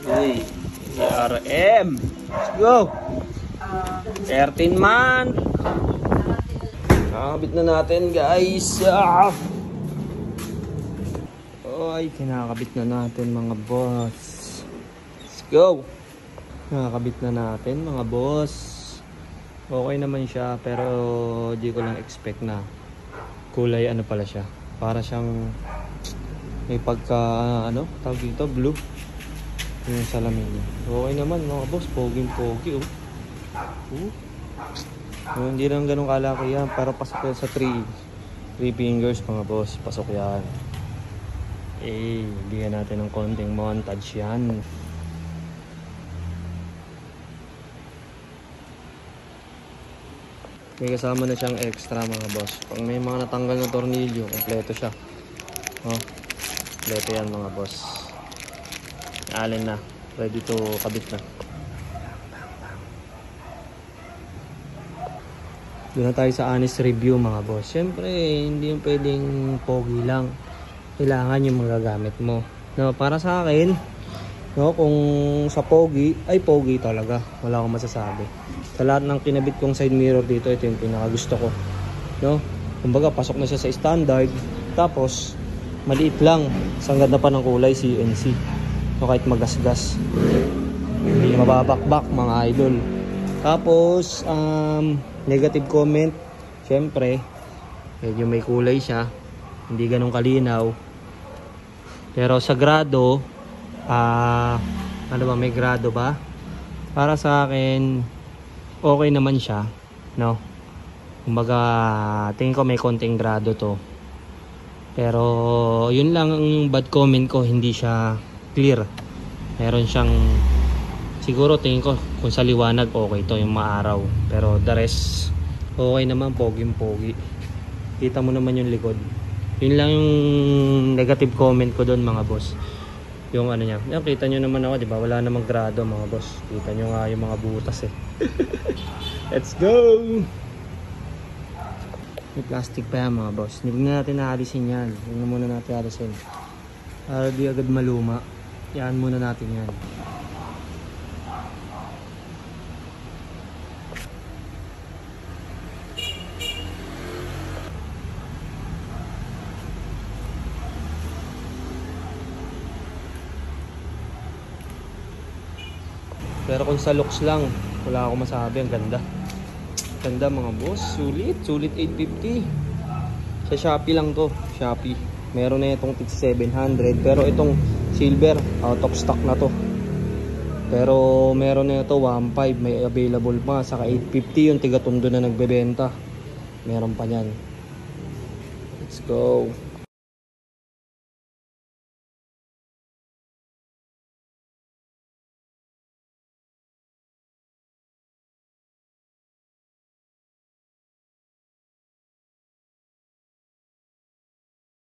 Hey, RM. Let's go. 13 man. Nakakabit na natin, guys. Ay, kinakabit na natin, mga boss. Let's go. Nakakabit na natin, mga boss. Okay naman siya, pero di ko lang expect na kulay ano pala siya. Para siyang may pagka ano, tawag dito, blue. Yung salamin niya. Okay naman, mga boss, poging-pogi oh. Hindi lang ganun kalaki yan, para pasok yan sa 3 fingers, mga boss. Pasok yan. Bigyan natin ng konting montage yan. May kasama na siyang extra, mga boss. Pag may mga natanggal na tornilyo, kompleto siya. Kompleto yan, mga boss. Alin na, ready to kabit na. Doon na tayo sa honest review, mga boss. Siyempre, hindi yung pwedeng pogi lang. Kailangan yung magagamit mo. No, para sa akin, no, kung sa pogi, ay pogi talaga. Wala akong masasabi. Sa lahat ng kinabit kong side mirror dito, ito yung pinakagusto ko. No? Kumbaga, pasok na siya sa standard. Tapos, maliit lang. Sanggad na pa ng kulay, CNC. No, kahit magasgas. Hindi mababakbak, mga idol. Tapos, negative comment. Siyempre, medyo may kulay siya. Hindi ganun kalinaw. Pero sa grado, ano ba, may grado ba? Para sa akin, okay naman siya, no? Kumbaga, tingin ko may konting grado to. Pero, yun lang ang bad comment ko, hindi siya clear. Meron siyang, siguro tingin ko, kung sa liwanag, okay to, yung maaraw. Pero the rest, okay naman, poging-pogi. Kita mo naman yung likod. Yun lang yung negative comment ko doon, mga boss. Yung ano niya. Yan, kita nyo naman ako, di ba? Wala namang grado, mga boss. Kita nyo nga yung mga butas eh. Let's go! May plastic pa yan, mga boss. Hindi na natin naalisin yan. Hindi na muna natin alisin. Para di agad maluma. Yan muna natin yan. Pero kung sa looks lang, wala akong masabi. Ang ganda. Ganda, mga boss. Sulit. Sulit 850. Sa Shopee lang to. Shopee. Meron na itong 700. Pero itong silver, out of stock na to. Pero meron na ito 1.5. May available pa. Saka 850 yung tiga-tondo na nagbebenta. Meron pa yan. Let's go.